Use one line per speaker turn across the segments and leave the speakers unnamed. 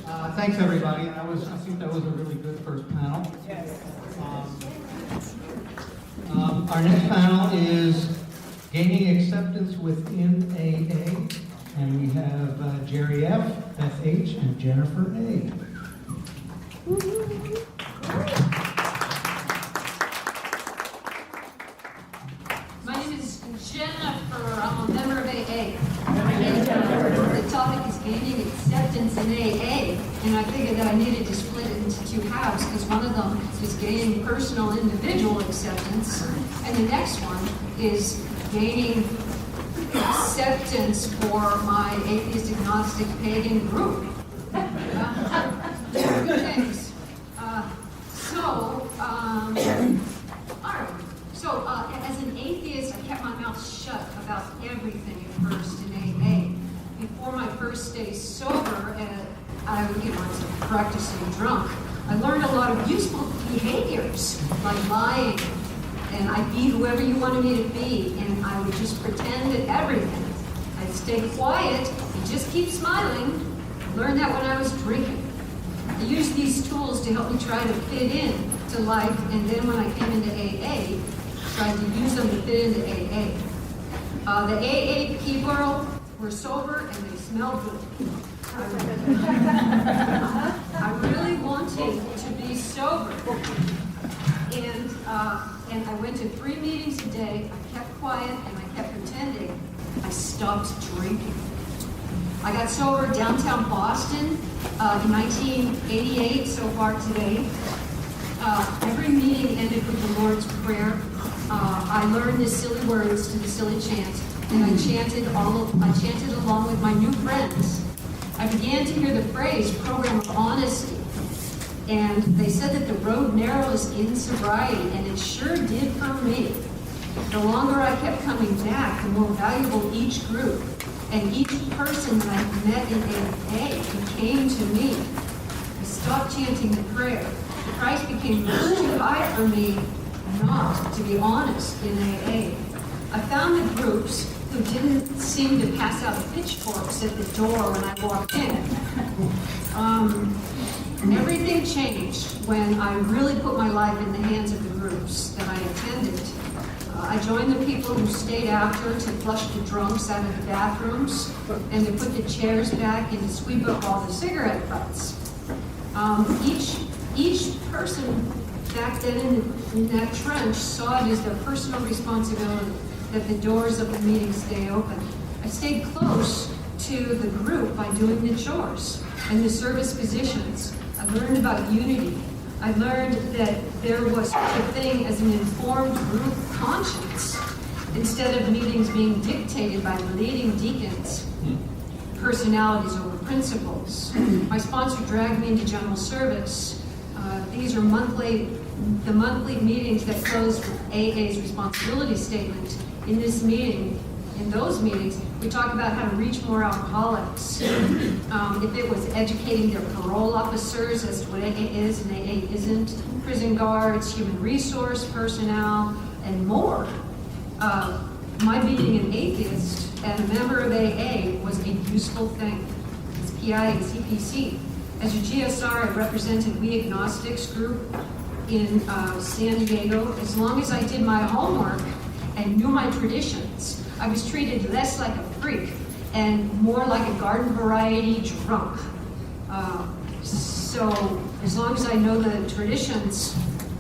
Thanks, everybody. I think that was a really good first panel.
Yes.
Our next panel is Gaining Acceptance Within AA, and we have Jerry F., Beth H., and Jennifer A.
My name is Jennifer. I'm a member of AA. And, the topic is gaining acceptance in AA, and I figured that I needed to split it into two halves because one of them is gaining personal individual acceptance, and the next one is gaining acceptance for my atheist, agnostic, pagan group. Good things. All right. So, as an atheist, I kept my mouth shut about everything at first in AA. Before my first day sober, I was a practicing drunk. I learned a lot of useful behaviors, like lying, and I'd be whoever you wanted me to be, and I would just pretend at everything. I'd stay quiet and just keep smiling. I learned that when I was drinking. I used these tools to help me try to fit in to life, and then when I came into AA, tried to use them to fit into AA. The AA people were sober and they smelled good. I really wanted to be sober. And I went to 3 meetings a day. I kept quiet and I kept pretending. I stopped drinking. I got sober downtown Boston in 1988, so far today. Every meeting ended with the Lord's Prayer. I learned the silly words to the silly chant, and I chanted along with my new friends. I began to hear the phrase program of honesty, and they said that the road narrows in sobriety, and it sure did for me. The longer I kept coming back, the more valuable each group and each person that I met in AA became to me. I stopped chanting the prayer. The price became much too high for me not to be honest in AA. I found the groups who didn't seem to pass out pitchforks at the door when I walked in. Everything changed when I really put my life in the hands of the groups that I attended. I joined the people who stayed after to flush the drunks out of the bathrooms and to put the chairs back and to sweep up all the cigarette butts. Each person back then in that trench saw it as their personal responsibility that the doors of the meeting stay open. I stayed close to the group by doing the chores and the service positions. I learned about unity. I learned that there was such a thing as an informed group conscience instead of meetings being dictated by leading deacons, personalities over principles. My sponsor dragged me into general service. These are the monthly meetings that closed with AA's responsibility statement. In those meetings, we talk about how to reach more alcoholics. If it was educating their parole officers as to what AA is and AA isn't, prison guards, human resource personnel, and more. My being an atheist and a member of AA was a useful thing. It's PI and CPC. As a GSR, I represented We Agnostics group in San Diego. As long as I did my homework and knew my traditions, I was treated less like a freak and more like a garden variety drunk. So as long as I know the traditions,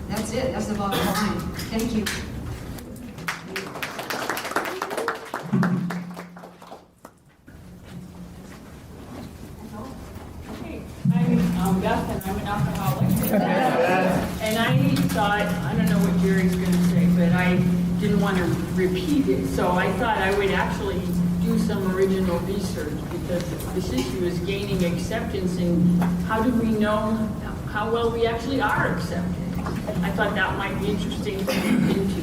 that's it. That's the bottom line. Thank you.
I'm Beth, and I'm an alcoholic. And I thought, I don't know what Jerry's going to say, but I didn't want to repeat it. So I thought I would actually do some original research because this issue is gaining acceptance, and how do we know how well we actually are accepted? I thought that might be interesting to look into.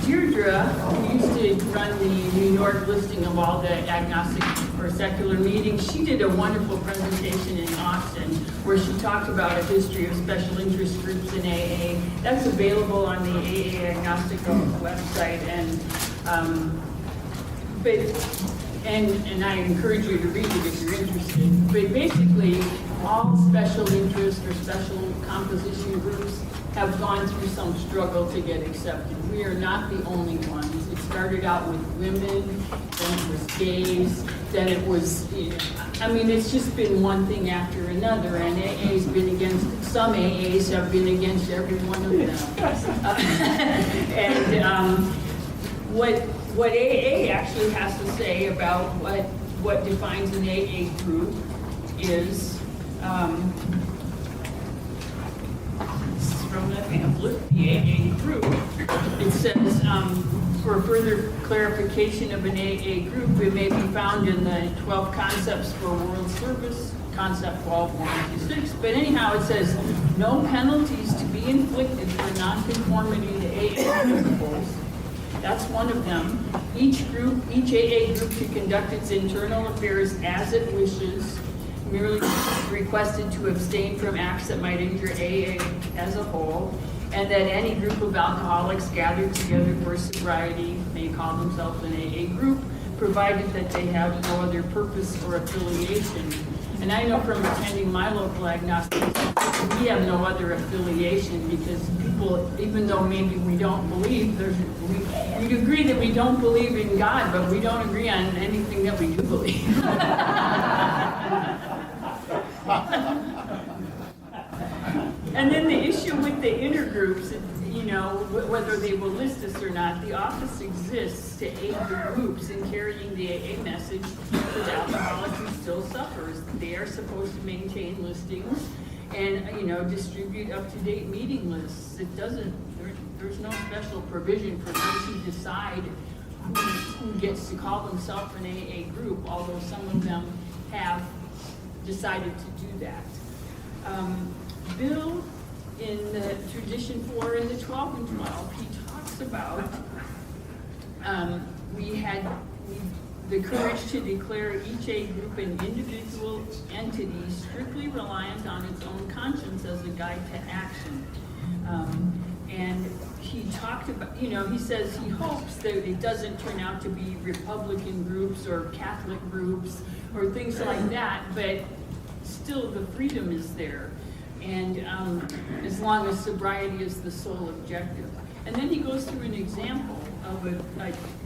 Deirdre, who used to run the New York listing of all the agnostic or secular meetings, she did a wonderful presentation in Austin where she talked about a history of special interest groups in AA. That's available on the AA Agnostic website. And but and I encourage you to read it if you're interested. But basically, all special interest or special composition groups have gone through some struggle to get accepted. We are not the only ones. It started out with women, then it was gays, then it was, I mean, it's just been one thing after another, and AA's been against, some AAs have been against every one of them. And what AA actually has to say about what defines an AA group is, from the pamphlet, the AA group. It says, for further clarification of an AA group, it may be found in the 12 Concepts for World Service, Concept 12-126. But anyhow, it says, no penalties to be inflicted for nonconformity to AA principles. That's one of them. Each AA group should conduct its internal affairs as it wishes, merely requested to abstain from acts that might injure AA as a whole, and that any group of alcoholics gathered together for sobriety may call themselves an AA group, provided that they have no other purpose or affiliation. And I know from attending my local agnostic, we have no other affiliation because people, even though maybe we don't believe, we agree that we don't believe in God, but we don't agree on anything that we do believe. And then the issue with the intergroups, you know, whether they will list us or not, the office exists to aid the groups in carrying the AA message to the alcoholic who still suffers. They are supposed to maintain listings and, you know, distribute up-to-date meeting lists. It doesn't, there's no special provision for those who decide who gets to call themselves an AA group, although some of them have decided to do that. Bill, in the Tradition 4 in the 12 and 12, he talks about we had the courage to declare each A group an individual entity strictly reliant on its own conscience as a guide to action. And he talked about, you know, he says he hopes that it doesn't turn out to be Republican groups or Catholic groups or things like that, but still the freedom is there. And as long as sobriety is the sole objective. And then he goes through an example of a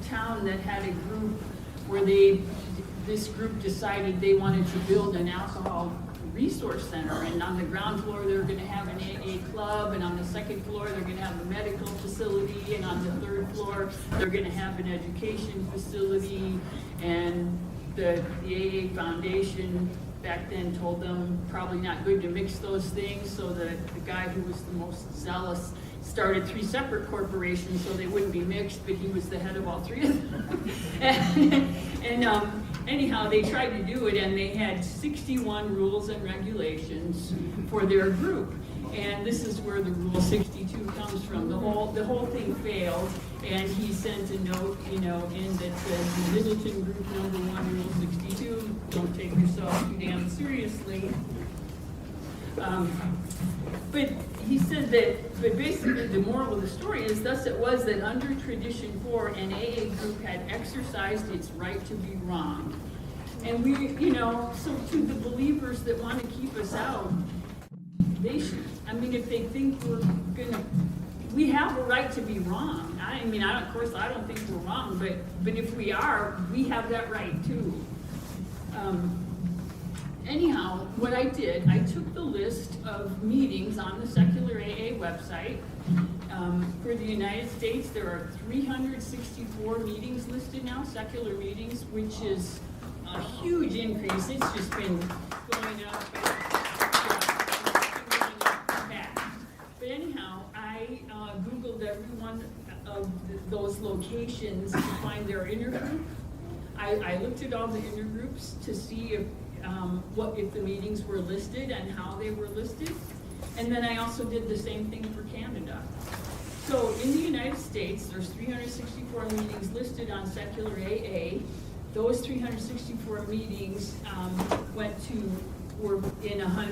town that had a group where this group decided they wanted to build an alcohol resource center, and on the ground floor they're going to have an AA club, and on the second floor they're going to have a medical facility, and on the third floor they're going to have an education facility. And the AA Foundation back then told them probably not good to mix those things, so the guy who was the most zealous started 3 separate corporations so they wouldn't be mixed, but he was the head of all 3 of them. and anyhow, they tried to do it, and they had 61 rules and regulations for their group. And this is where the Rule 62 comes from. The whole thing failed, and he sent a note, you know, in that says, Middleton Group Number 1, Rule 62, don't take yourself too damn seriously. But he said that, but basically the moral of the story is, thus it was that under Tradition 4, an AA group had exercised its right to be wrong. And we, you know, so to the believers that want to keep us out, they should, I mean, if they think we're gonna, we have a right to be wrong. I mean, of course, I don't think we're wrong, but if we are, we have that right too. Anyhow, what I did, I took the list of meetings on the Secular AA website. For the United States, there are 364 meetings listed now, secular meetings, which is a huge increase. It's just been going up fast. But anyhow, I Googled every one of those locations to find their intergroup. I looked at all the intergroups to see if the meetings were listed and how they were listed. And then I also did the same thing for Canada. So in the United States, there's 364 meetings listed on Secular AA. Those 364 meetings were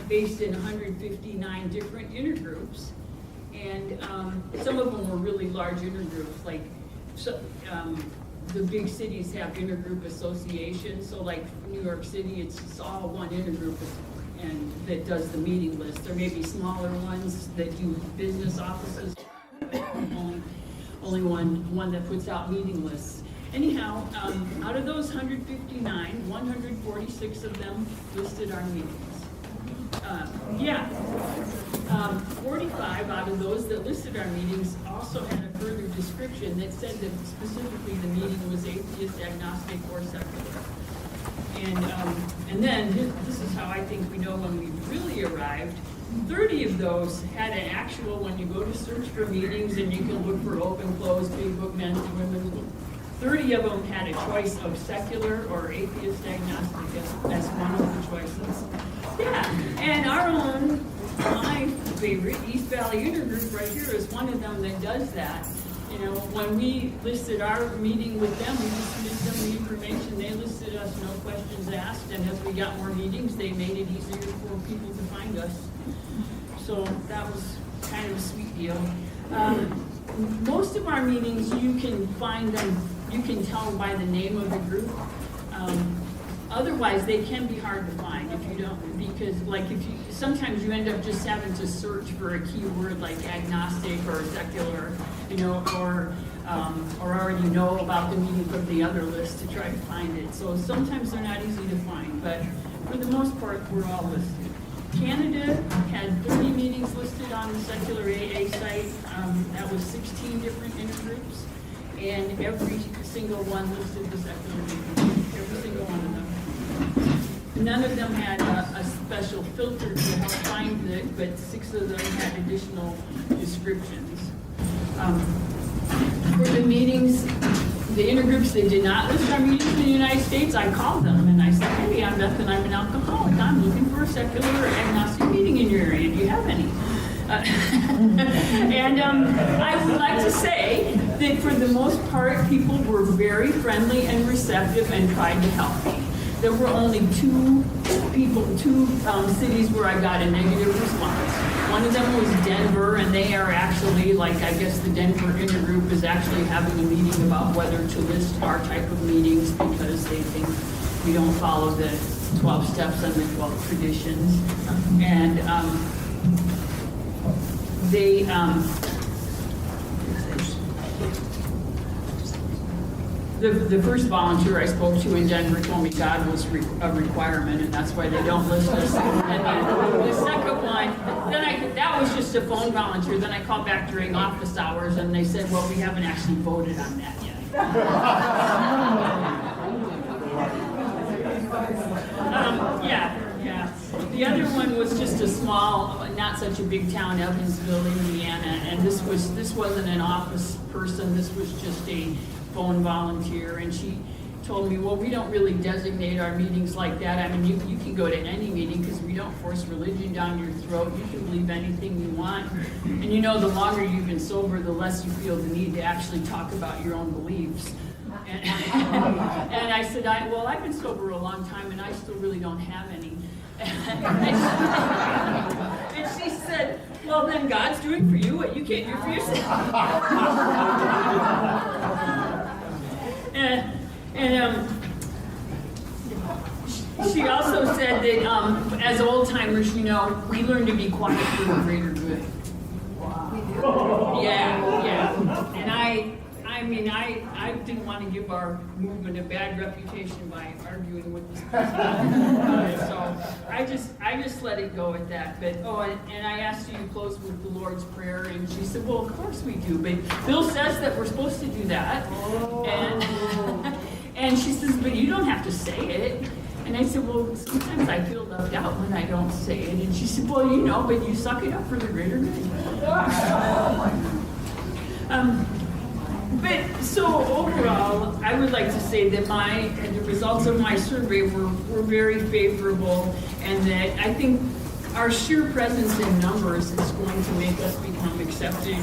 based in 159 different intergroups. And some of them were really large intergroups, like the big cities have intergroup associations, so like New York City, it's all one intergroup and that does the meeting list. There may be smaller ones that do business offices, only one that puts out meeting lists. Anyhow, out of those 159, 146 of them listed our meetings. 45 out of those that listed our meetings also had a further description that said that specifically the meeting was atheist, agnostic, or secular. And then, this is how I think we know when we really arrived, 30 of those had an actual, when you go to search for meetings and you can look for open, closed, big book, men's and women's book, 30 of them had a choice of secular or atheist, agnostic as one of the choices. Yeah, and our own, my favorite, East Valley Intergroup right here is one of them that does that. You know, when we listed our meeting with them, we just listed them the information, they listed us, no questions asked, and as we got more meetings, they made it easier for people to find us. So that was kind of a sweet deal. Most of our meetings, you can find them, you can tell by the name of the group. Otherwise, they can be hard to find if you don't, because like if you, sometimes you end up just having to search for a keyword like agnostic or secular, you know, or already know about the meaning of the other list to try to find it. So sometimes they're not easy to find, but for the most part, we're all listed. Canada had 30 meetings listed on the secular AA site. That was 16 different intergroups, and every single one listed the secular meeting, every single one of them. None of them had a special filter to help find it, but 6 of them had additional descriptions. For the meetings, the intergroups that did not list our meetings in the United States, I called them and I said, hey, I'm Beth and I'm an alcoholic. I'm looking for a secular or agnostic meeting in your area. Do you have any? And I would like to say that for the most part, people were very friendly and receptive and tried to help me. There were only 2 cities where I got a negative response. One of them was Denver, and they are actually, like, I guess the Denver intergroup is actually having a meeting about whether to list our type of meetings because they think we don't follow the 12 steps and the 12 traditions. And the first volunteer I spoke to in Denver told me God was a requirement, and that's why they don't list us. And then the second one, that was just a phone volunteer. Then I called back during office hours, and they said, well, we haven't actually voted on that yet. Yeah. The other one was just a small, not such a big town, Evansville, Indiana, and this wasn't an office person. This was just a phone volunteer, and she told me, well, we don't really designate our meetings like that. I mean, you can go to any meeting because we don't force religion down your throat. You can believe anything you want. And you know, the longer you've been sober, the less you feel the need to actually talk about your own beliefs. And I said, well, I've been sober a long time, and I still really don't have any. And she said, well, then God's doing for you what you can't do for yourself. She also said that as old timers, you know, we learn to be quiet for the greater good. Wow. Yeah. And I mean, I didn't want to give our movement a bad reputation by arguing with this person. So I just let it go at that. But and I asked you to close with the Lord's Prayer, and she said, well, of course we do. But Bill says that we're supposed to do that. And she says, but you don't have to say it. And I said, well, sometimes I feel left out when I don't say it. And she said, well, you know, but you suck it up for the greater good. But so overall, I would like to say that the results of my survey were very favorable, and that I think our sheer presence in numbers is going to make us become accepted,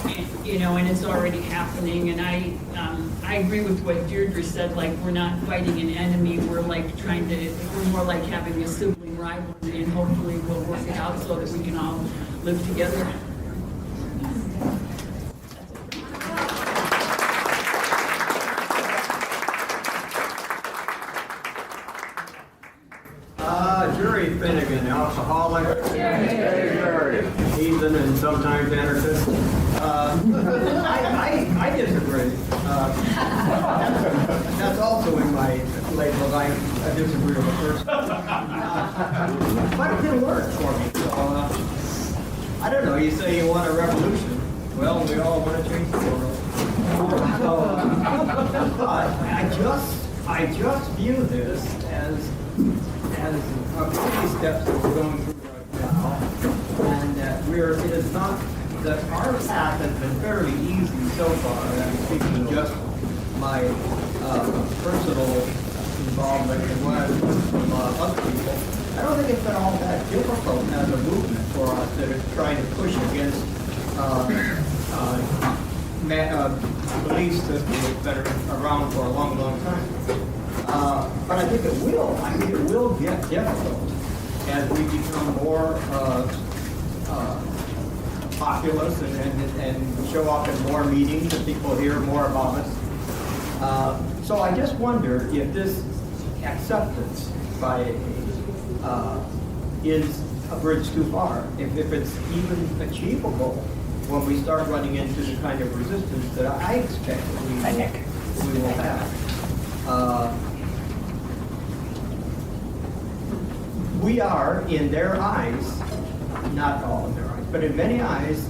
and, you know, and it's already happening. And I agree with what Deirdre said, like, we're not fighting an enemy, we're more like having a sibling rivalry, and hopefully we'll work it out so that we can all live together.
Finnegan, alcoholic, heathen, and sometimes anarchist. I disagree. That's also in my label. I disagree with the first. But it didn't work for me. So, I don't know. You say you want a revolution. Well, we all want to change the world. So, I just view this as a baby steps that we're going through right now, and that it is not that our path has been fairly easy so far. I'm speaking just my personal involvement in what I've heard from other people. I don't think it's been all that difficult as a movement for us that is trying to push against belief systems that are around for a long, long time. But I think it will. I think it will get difficult as we become more populous and show up in more meetings and people hear more about us. So I just wonder if this acceptance by is a bridge too far, if it's even achievable when we start running into the kind of resistance that I expect we will have. We are, in their eyes, not all in their eyes, but in many eyes,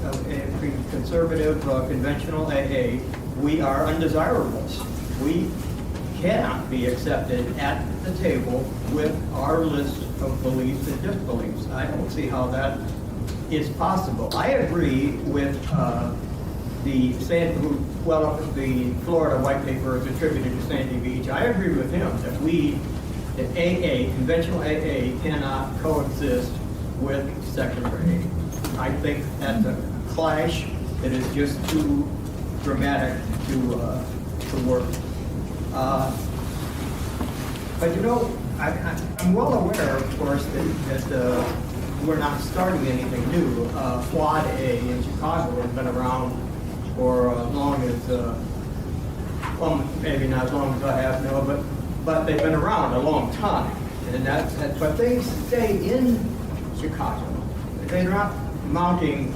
conservative, conventional AA, we are undesirables. We cannot be accepted at the table with our list of beliefs and disbeliefs. I don't see how that is possible. I agree with the Florida white paper is attributed to Sandy Beach. I agree with him that AA, conventional AA, cannot coexist with secular AA. I think that's a clash that is just too dramatic to work. But you know, I'm well aware, of course, that we're not starting anything new. Quad A in Chicago has been around for as long as, well, maybe not as long as I have, no, but they've been around a long time. And but they stay in Chicago. They're not mounting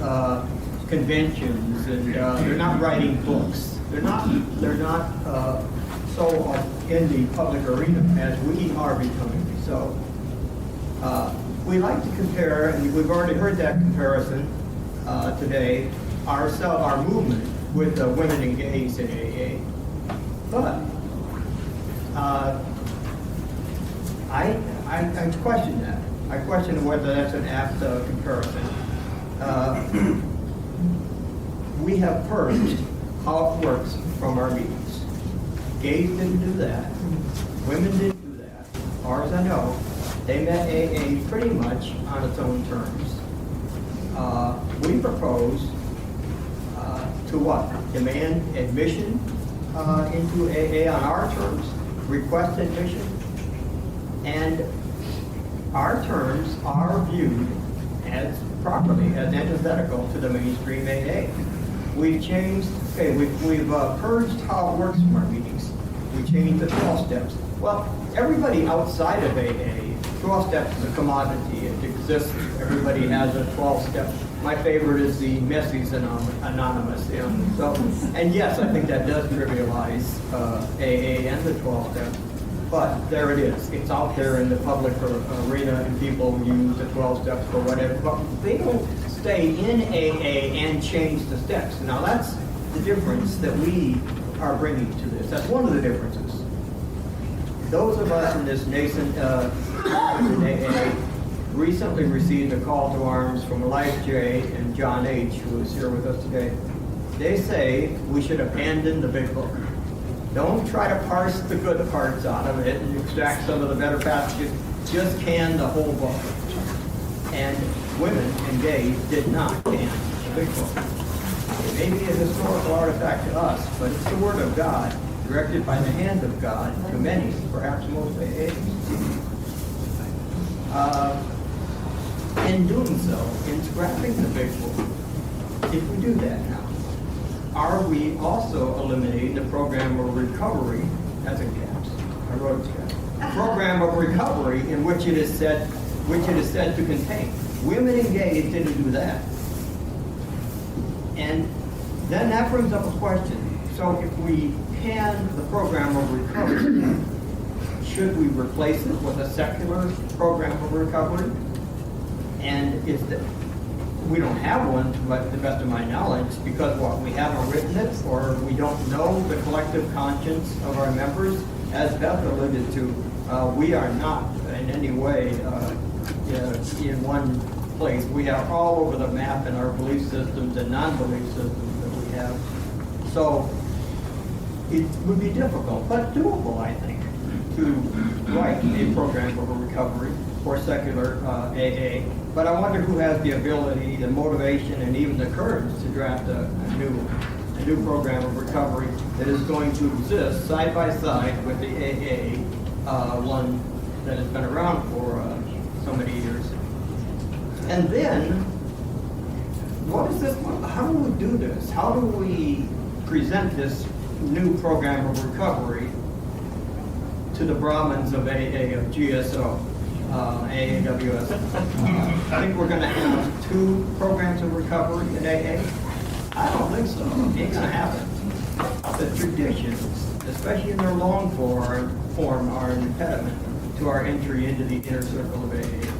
conventions, and they're not writing books. They're not so in the public arena as we are becoming. So we like to compare, and we've already heard that comparison today, our movement with the women and gays in AA. But I question that. I question whether that's an apt comparison. We have purged how it works from our meetings. Gays didn't do that. Women didn't do that. As far as I know, they met AA pretty much on its own terms. We propose to what? Demand admission into AA on our terms, request admission, and our terms are viewed as properly as antithetical to the mainstream AA. We've changed, we've purged how it works from our meetings. We changed the 12 steps. Well, everybody outside of AA, 12 steps is a commodity. It exists. Everybody has a 12 step. My favorite is the Messi's Anonymous. And yes, I think that does trivialize AA and the 12 steps. But there it is. It's out there in the public arena, and people use the 12 steps for whatever. But they don't stay in AA and change the steps. Now that's the difference that we are bringing to this. That's one of the differences. Those of us in this nascent AA recently received a call to arms from Life J and John H., who is here with us today. They say we should abandon the big book. Don't try to parse the good parts out of it and extract some of the better passages. Just can the whole book. And women and gays did not can the big book. It may be a historical artifact to us, but it's the Word of God, directed by the hand of God to many, perhaps most AAs. In doing so, in scrapping the big book, if we do that now, are we also eliminating the program of recovery as a caps? I wrote it down. Program of recovery in which it is said which it is said to contain. Women engaged didn't do that. And then that brings up a question. So if we can the program of recovery, should we replace it with a secular program of recovery? And is that, we don't have one, to the best of my knowledge, because what, we haven't written it, or we don't know the collective conscience of our members? As Beth alluded to, we are not in any way in one place. We are all over the map in our belief systems and non-belief systems that we have. So it would be difficult, but doable, I think, to write a program of recovery for secular AA. But I wonder who has the ability, the motivation, and even the courage to draft a new program of recovery that is going to exist side by side with the AA one that has been around for so many years. And then, what is this? How do we do this? How do we present this new program of recovery to the Brahmins of AA, of GSO, AAWS? I think we're going to have 2 programs of recovery in AA. I don't think so. It ain't going to happen. The traditions, especially in their long form, are an impediment to our entry into the inner circle of AA.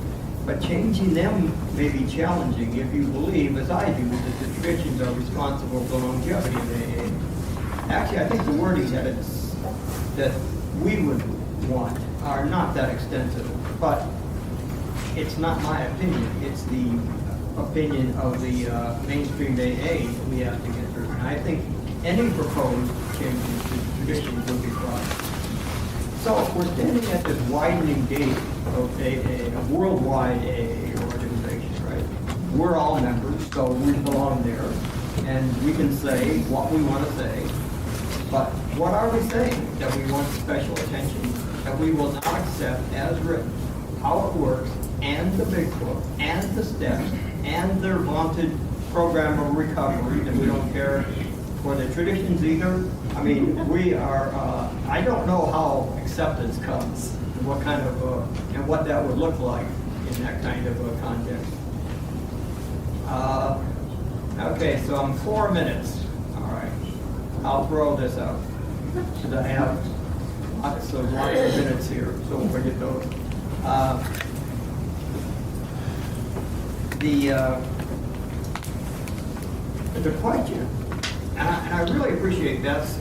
But changing them may be challenging if you believe, as I do, that the traditions are responsible for longevity of AA. Actually, I think the wording that we would want are not that extensive, but it's not my opinion. It's the opinion of the mainstream AA that we have to get through. And I think any proposed changes to traditions will be brought. So we're standing at this widening gate of AA, a worldwide AA organization, right? We're all members, so we belong there, and we can say what we want to say. But what are we saying? That we want special attention, that we will not accept as written how it works, and the big book, and the steps, and their vaunted program of recovery, that we don't care for the traditions either. I mean, we are, I don't know how acceptance comes, and what kind of, and what that would look like in that kind of a context. Okay, so I'm 4 minutes. All right, I'll throw this out. Should I have lots of minutes here, so we'll forget those. The question, and I really appreciate Beth's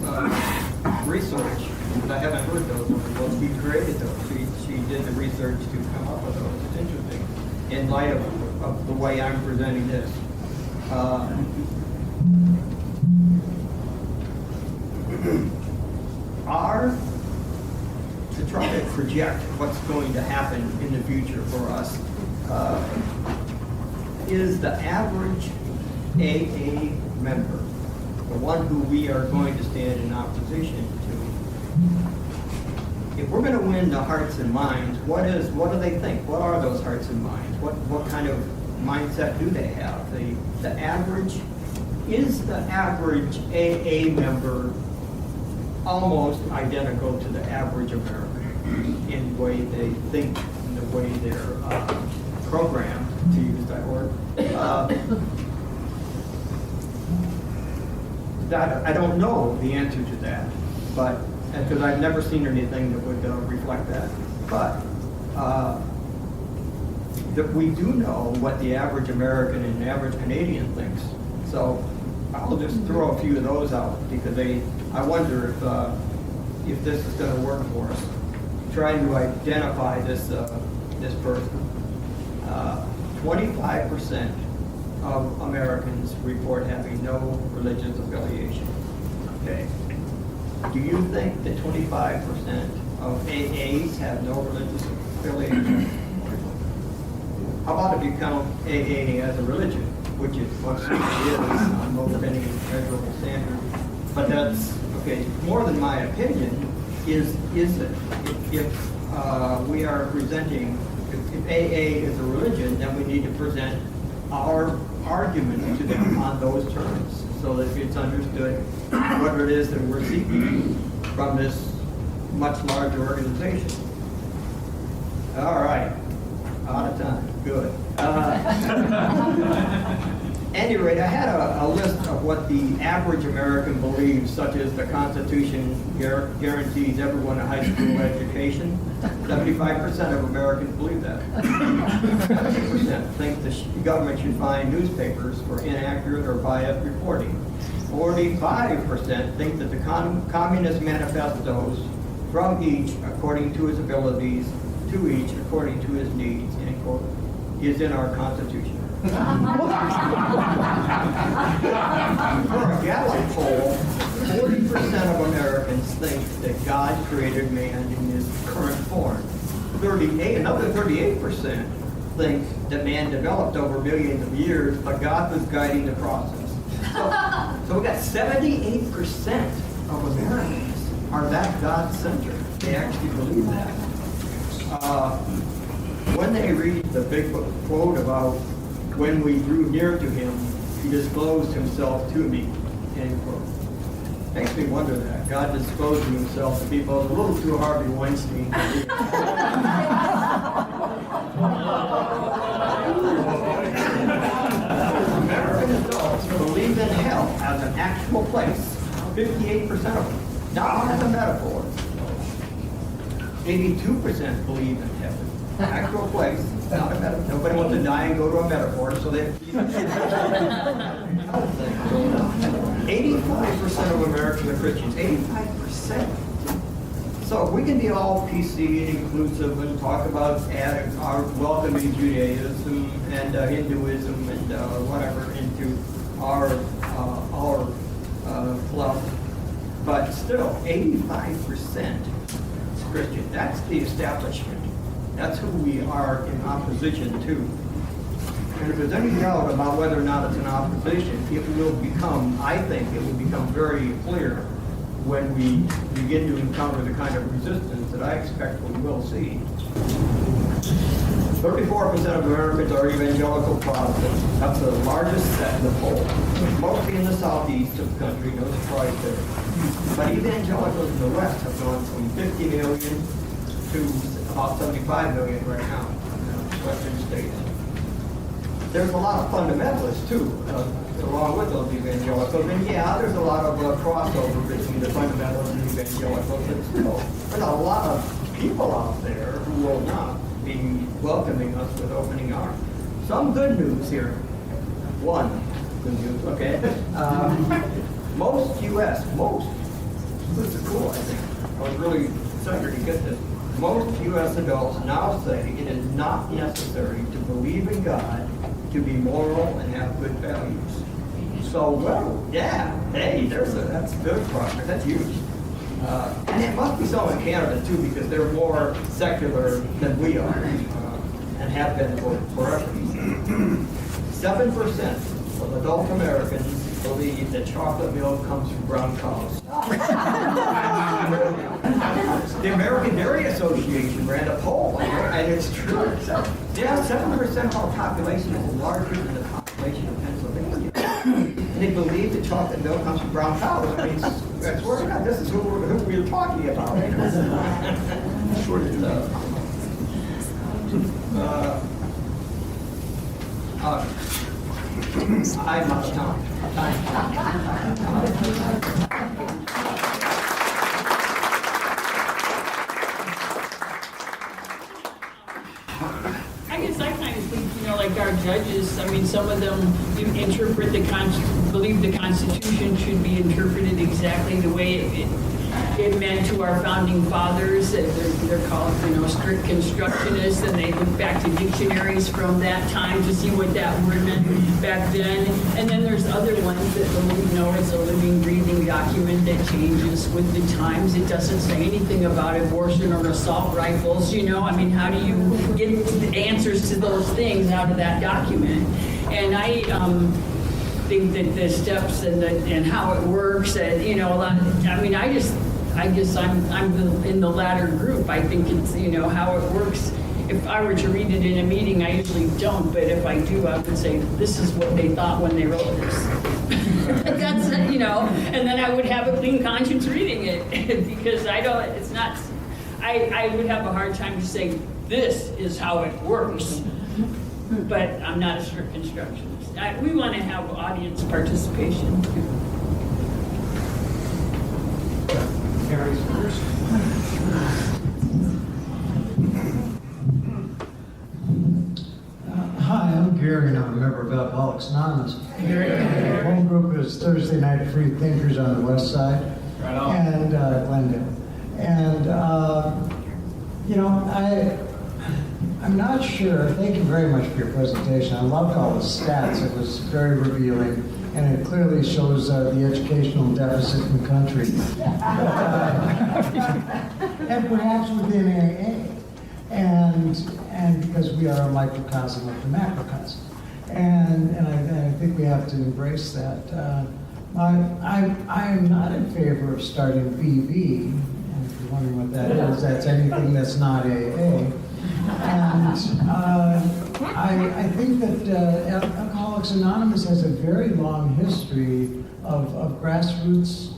research, but I haven't heard those before. She created those. She did the research to come up with those. It's interesting in light of the way I'm presenting this. To try to project what's going to happen in the future for us, is the average AA member, the one who we are going to stand in opposition to. If we're going to win the hearts and minds, what do they think? What are those hearts and minds? What kind of mindset do they have? Is the average AA member almost identical to the average American in the way they think, in the way they're programmed, to use that word? I don't know the answer to that, but because I've never seen anything that would reflect that. But that we do know what the average American and average Canadian thinks. So I'll just throw a few of those out because I wonder if this is going to work for us. Trying to identify this person. 25% of Americans report having no religious affiliation. Okay. Do you think that 25% of AAs have no religious affiliation? How about if you count AA as a religion, which it is on most any measurable standard? But that's, okay, more than my opinion, is it? If we are presenting, if AA is a religion, then we need to present our argument to them on those terms so that it's understood what it is that we're seeking from this much larger organization. All right. Out of time, good. Any rate, I had a list of what the average American believes, such as the Constitution guarantees everyone a high school education. 75% of Americans believe that. 70% think the government should fine newspapers for inaccurate or biased reporting. 45% think that the communist manifestos from each according to his abilities, to each according to his needs, end quote, is in our Constitution. For a Gallup poll, 40% of Americans think that God created man in his current form. Another 38% think that man developed over millions of years, but God was guiding the process. So we got 78% of Americans are that God-centered. They actually believe that. When they read the big quote about when we drew near to him, he disclosed himself to me, end quote. Makes me wonder that. God disclosing himself to people is a little too Harvey Weinstein. American adults believe in hell as an actual place. 58% of them. Not as a metaphor. 82% believe in heaven. Actual place, not a metaphor. Nobody wants to die and go to a metaphor, so they... 85% of Americans are Christians. 85%. So we can be all PC and inclusive and talk about our welcoming Judaism and Hinduism and whatever into our club. But still, 85% is Christian. That's the establishment. That's who we are in opposition to. And if there's any doubt about whether or not it's an opposition, it will become, I think, it will become very clear when we begin to encounter the kind of resistance that I expect we will see. 34% of Americans are evangelical Protestants. That's the largest set in the poll. Mostly in the southeast of the country, no surprise there. But evangelicals in the West have gone from 50 million to about 75 million right now in the Western states. There's a lot of fundamentalists too, along with those evangelicals. And yeah, there's a lot of crossover between the fundamentalists and evangelicals, but still, there's a lot of people out there who will not be welcoming us with opening arms. Some good news here. One good news, okay? Most, this is cool, I think. I was really excited to get this. Most U.S. adults now say it is not necessary to believe in God to be moral and have good values. So, well, yeah, hey, that's good progress. That's huge. And it must be so in Canada, too, because they're more secular than we are and have been forever. 7% of adult Americans believe that chocolate milk comes from brown cows. The American Dairy Association ran a poll, and it's true. Yeah, 7% of our population is larger than the population of Pennsylvania. And they believe that chocolate milk comes from brown cows. I mean, I swear to God, this is who we're talking about. I'm out of time.
I guess I kind of think, like our judges, I mean, some of them interpret believe the Constitution should be interpreted exactly the way it meant to our founding fathers. They're called, strict constructionists, and they look back to dictionaries from that time to see what that word meant back then. And then there's other ones that believe, it's a living, breathing document that changes with the times. It doesn't say anything about abortion or assault rifles, I mean, how do you get the answers to those things out of that document? And I think that the steps and how it works, and a lot. I guess I'm in the latter group. I think it's how it works. If I were to read it in a meeting, I usually don't, but if I do, I would say this is what they thought when they wrote this. That's and then I would have a clean conscience reading it because I would have a hard time to say this is how it works. But I'm not a strict constructionist. We want to have audience participation too.
Gary's first.
Hi, I'm Gary, and I'm a member of Alcoholics Anonymous. The home group is Thursday Night Free Thinkers on the West Side.
Right on.
And Glendale. And, I'm not sure. Thank you very much for your presentation. I loved all the stats. It was very revealing, and it clearly shows the educational deficit in the country. And perhaps within AA. And because we are a microcosm of the macrocosm. And I think we have to embrace that. I am not in favor of starting BB, and if you're wondering what that is, that's anything that's not AA. And I think that Alcoholics Anonymous has a very long history of grassroots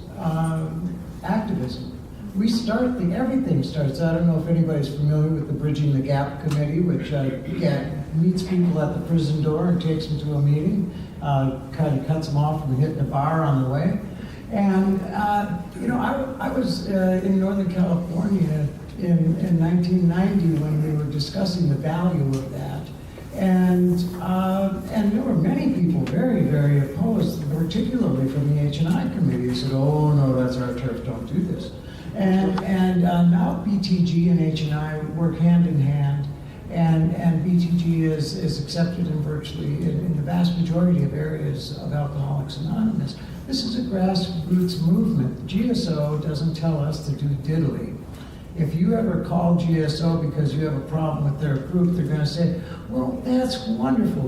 activism. We start, everything starts, I don't know if anybody's familiar with the Bridging the Gap Committee, which meets people at the prison door and takes them to a meeting, kind of cuts them off from hitting a bar on the way. And, I was in Northern California in 1990 when we were discussing the value of that. And there were many people very, very opposed, particularly from the H&I committee, who said, oh, no, that's our turf, don't do this. And now BTG and H&I work hand in hand, and BTG is accepted in virtually, in the vast majority of areas of Alcoholics Anonymous. This is a grassroots movement. GSO doesn't tell us to do diddly. If you ever call GSO because you have a problem with their group, they're going to say, well, that's wonderful.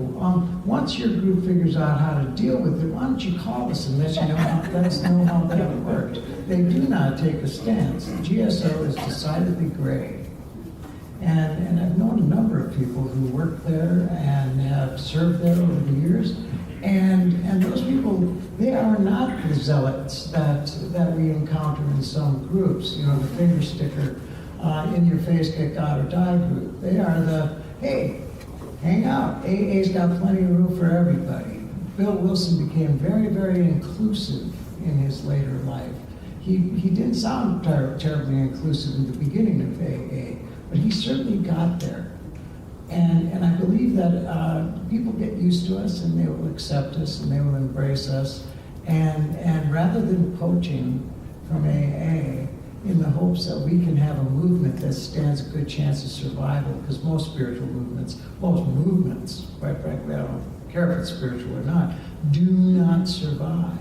Once your group figures out how to deal with it, why don't you call us and let us know how that worked. They do not take a stance. GSO is decidedly gray. And I've known a number of people who work there and have served there over the years. And those people, they are not the zealots that we encounter in some groups, the finger sticker, in your face, get God or die group. They are the, hey, hang out. AA's got plenty of room for everybody. Bill Wilson became very, very inclusive in his later life. He didn't sound terribly inclusive in the beginning of AA, but he certainly got there. And I believe that people get used to us, and they will accept us, and they will embrace us. And rather than poaching from AA, in the hopes that we can have a movement that stands a good chance of survival, because most movements, quite frankly, I don't care if it's spiritual or not, do not survive.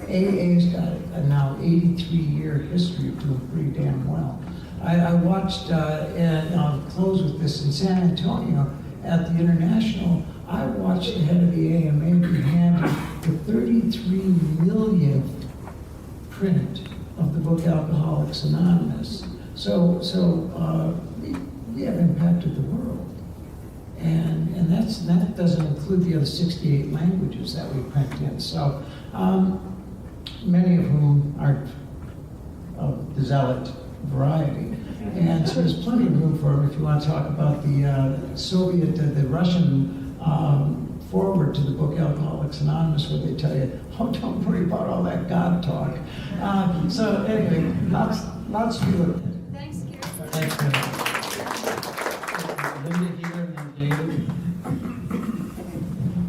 AA's got a now 83-year history of doing pretty damn well. I watched, and I'll close with this, in San Antonio at the International, I watched the head of the AMA be handed the 33 millionth print of the book Alcoholics Anonymous. So we have impacted the world. And that doesn't include the other 68 languages that we print in. So many of whom are of the zealot variety. And so there's plenty of room for them if you want to talk about the Russian forward to the book Alcoholics Anonymous, where they tell you, oh, don't worry about all that God talk. So anyway, lots to do with it.
Thanks, Gary.
Thanks, Linda here and then David.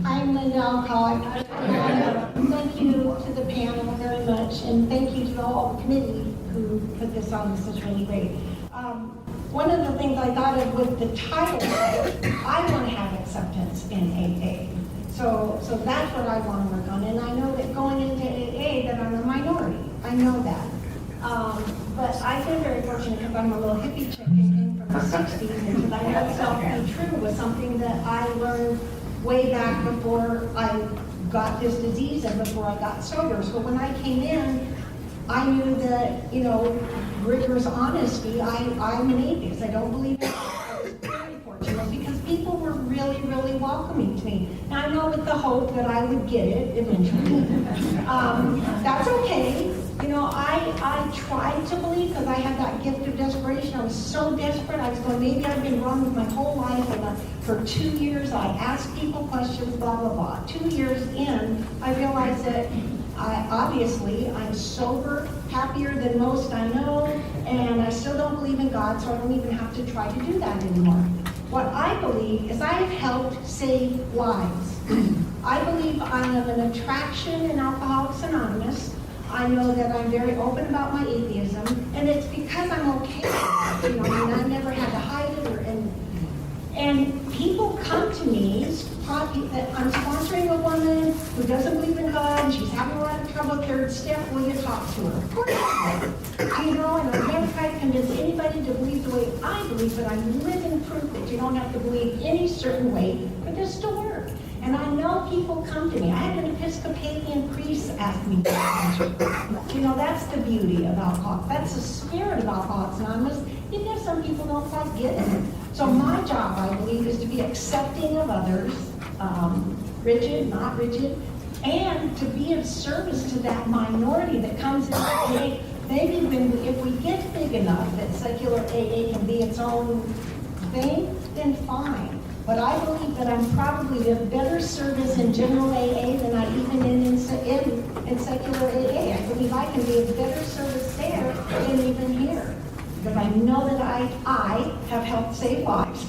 I'm Linda Alcoholic. Thank you to the panel very much, and thank you to the whole committee who put this on. This is really great. One of the things I thought of with the title, I want to have acceptance in AA. So that's what I want to work on. And I know that going into AA that I'm a minority. I know that. But I've been very fortunate because I'm a little hippie chick and came from the 60s, and because I know self-be true was something that I learned way back before I got this disease and before I got sober. So when I came in, I knew that, rigorous honesty, I'm an atheist. I don't believe in it. I was very fortunate because people were really, really welcoming to me. Now I know with the hope that I would get it eventually. That's okay. You know, I tried to believe because I had that gift of desperation. I was so desperate. I was going, maybe I've been wrong with my whole life. And for 2 years, I asked people questions, blah, blah, blah. 2 years in, I realized that obviously I'm sober, happier than most I know, and I still don't believe in God, so I don't even have to try to do that anymore. What I believe is I have helped save lives. I believe I am an attraction in Alcoholics Anonymous. I know that I'm very open about my atheism, and it's because I'm okay with it. You know, I mean, I never had to hide it, and people come to me, that I'm sponsoring a woman who doesn't believe in God, and she's having a lot of trouble with her step, will you talk to her? Of course I will. You know, and I've never tried to convince anybody to believe the way I believe, but I'm living proof that you don't have to believe any certain way for this to work. And I know people come to me. I had an Episcopalian priest ask me that. You know, that's the beauty of Alcoholics. That's the spirit of Alcoholics Anonymous, even if some people don't quite get it. So my job, I believe, is to be accepting of others, rigid, not rigid, and to be of service to that minority that comes in AA. Maybe if we get big enough that secular AA can be its own thing, then fine. But I believe that I'm probably of better service in general AA than I even in secular AA. I believe I can be of better service there than even here. Because I know that I have helped save lives.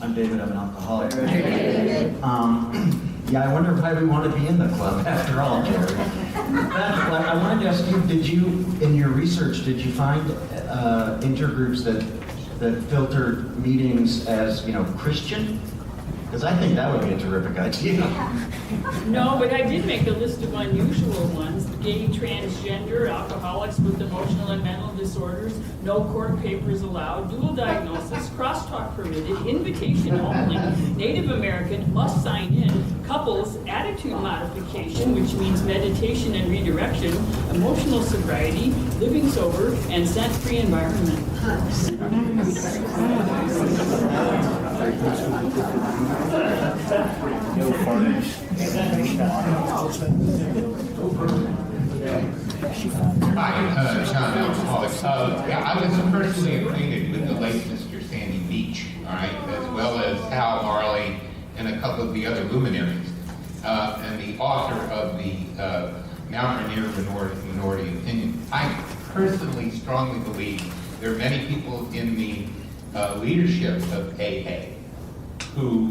I'm David, I'm an alcoholic. Yeah, I wonder why we want to be in the club after all, Jerry. I wanted to ask you, did you, in your research, did you find intergroups that filtered meetings as, you know, Christian? Because I think that would be a terrific idea.
No, but I did make a list of unusual ones: gay, transgender, alcoholics with emotional and mental disorders, no court papers allowed, dual diagnosis, crosstalk permitted, invitation only, Native American, must sign in, couples, attitude modification, which means meditation and redirection, emotional sobriety, living sober, and scent-free environment.
Hi, John Alcoholic. Yeah, I was personally acquainted with the late Mr. Sandy Beach, all right, as well as Hal Marley and a couple of the other luminaries, and the author of the Mount Rainier Minority Opinion. I personally strongly believe there are many people in the leadership of AA who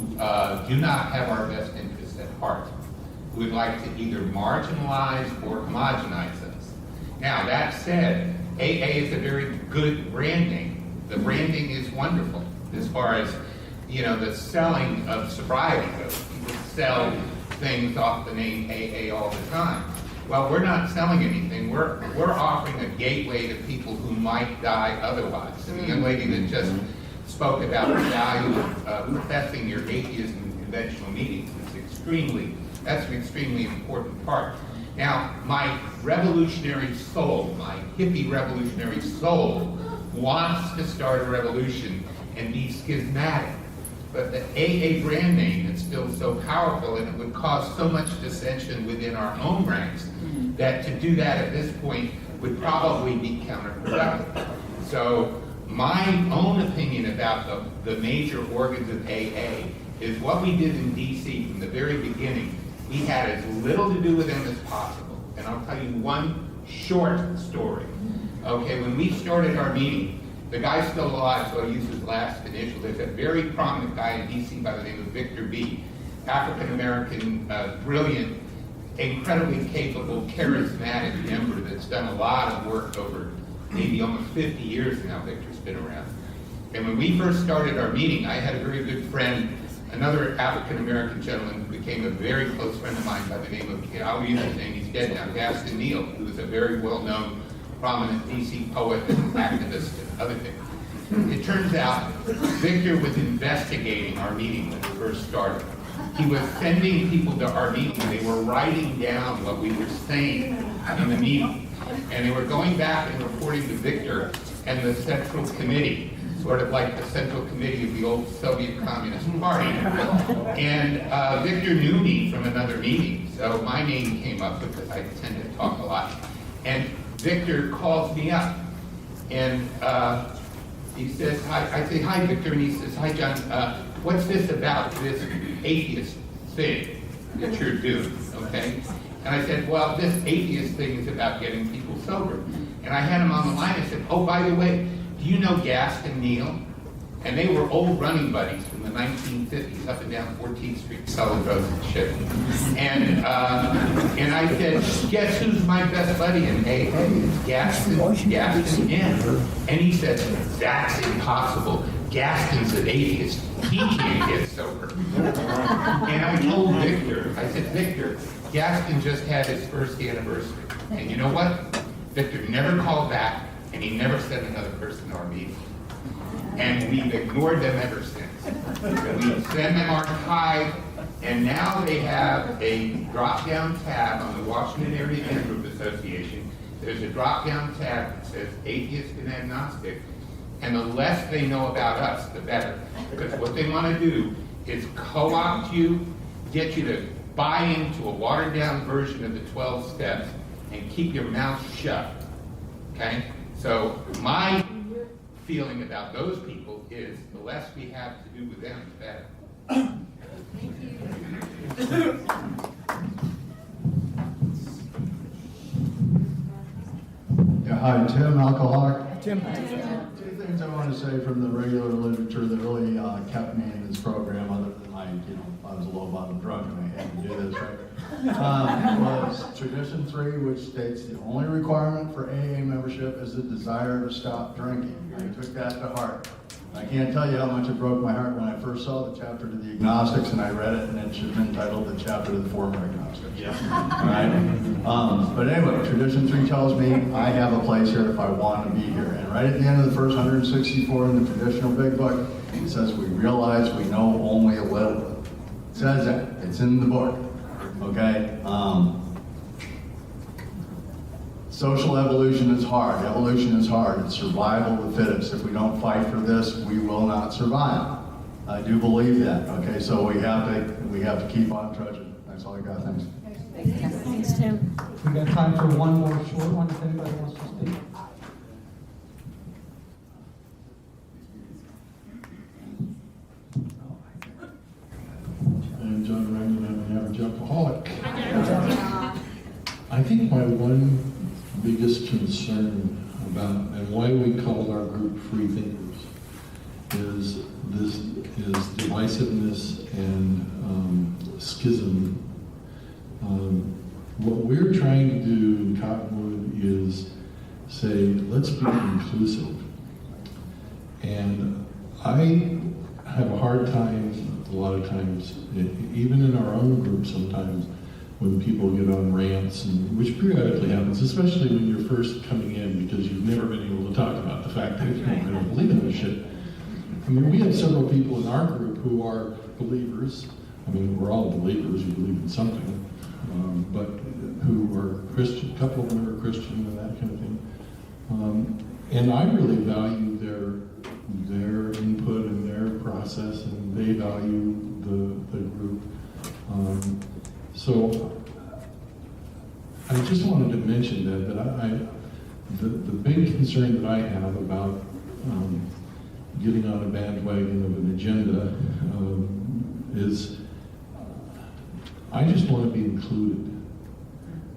do not have our best interests at heart, who would like to either marginalize or homogenize us. Now, that said, AA is a very good branding. The branding is wonderful as far as, you know, the selling of sobriety goes. People sell things off the name AA all the time. Well, we're not selling anything. We're offering a gateway to people who might die otherwise. And the young lady that just spoke about the value of professing your atheism in conventional meetings is that's an extremely important part. Now, my revolutionary soul, my hippie revolutionary soul, wants to start a revolution and be schismatic. But the AA brand name is still so powerful, and it would cause so much dissension within our own ranks that to do that at this point would probably be counterproductive. So my own opinion about the major organs of AA is what we did in DC from the very beginning. We had as little to do with them as possible. And I'll tell you one short story. Okay, when we started our meeting, the guy's still alive, so I'll use his last initial. There's a very prominent guy in DC by the name of Victor B., African-American, brilliant, incredibly capable, charismatic member that's done a lot of work over maybe almost 50 years now. Victor's been around. And when we first started our meeting, I had a very good friend, another African-American gentleman who became a very close friend of mine by the name of, I'll use his name, he's dead now, Gaston Neal, who was a very well-known, prominent DC poet and activist and other things. It turns out Victor was investigating our meeting when we first started. He was sending people to our meeting. They were writing down what we were saying in the meeting. And they were going back and reporting to Victor and the Central Committee sort of like the Central Committee of the old Soviet Communist Party. And Victor knew me from another meeting, so my name came up because I tend to talk a lot. And Victor calls me up, and he says, hi. I say, hi, Victor, and he says, hi, John, what's this about, this atheist thing that you're doing, okay? And I said, well, this atheist thing is about getting people sober. And I had him on the line. I said, oh, by the way, do you know Gaston Neal? And they were old running buddies from the 1950s up and down 14th Street, solid roads and shit. And I said, guess who's my best buddy in AA? Gaston Neal. And he said, that's impossible. Gaston's an atheist. He can't get sober. And I told Victor, I said, Victor, Gaston just had his first anniversary. And you know what? Victor never called back, and he never sent another person to our meeting. And we've ignored them ever since. We send them archive, and now they have a drop-down tab on the Washington Area Inn Group Association. There's a drop-down tab that says atheist and agnostic, and the less they know about us, the better. Because what they want to do is co-opt you, get you to buy into a watered-down version of the 12 steps, and keep your mouth shut, okay? So my feeling about those people is the less we have to do with them, the better.
Yeah, hi, Tim, alcoholic. Tim. Two things I want to say from the regular literature that really kept me in this program, other than I was a low bottom drunk and I had to do this, right? Was Tradition 3, which states the only requirement for AA membership is the desire to stop drinking. I took that to heart. I can't tell you how much it broke my heart when I first saw the chapter to the agnostics and I read it, and it should have been titled the chapter to the former agnostics. Yeah. Right? But anyway, Tradition 3 tells me I have a place here if I want to be here. And right at the end of the first 164 in the traditional big book, it says we realize we know only a little. It says that. It's in the book. Okay? Social evolution is hard. Evolution is hard. It's survival of the fittest. If we don't fight for this, we will not survive. I do believe that. Okay, so we have to keep on trudging. That's all I got. Thanks.
Thanks, Tim.
We got time for one more short one if anybody wants to speak.
I'm John Rankin, I'm an average alcoholic. I think my one biggest concern about, and why we call our group Free Thinkers, is divisiveness and schism. What we're trying to do in Cottonwood is say, let's be inclusive. And I have a hard time, a lot of times, even in our own group sometimes, when people get on rants, and which periodically happens, especially when you're first coming in because you've never been able to talk about the fact that you don't believe in this shit. I mean, we have several people in our group who are believers. I mean, we're all believers, we believe in something, but who are Christian, a couple of them are Christian and that kind of thing. And I really value their input and their process, and they value the group. So I just wanted to mention that the big concern that I have about getting on a bandwagon of an agenda is I just want to be included.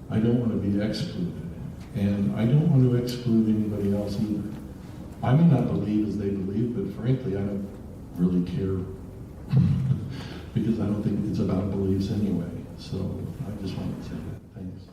I don't want to be excluded. And I don't want to exclude anybody else either. I may not believe as they believe, but frankly, I don't really care because I don't think it's about beliefs anyway. So I just wanted to say that. Thanks.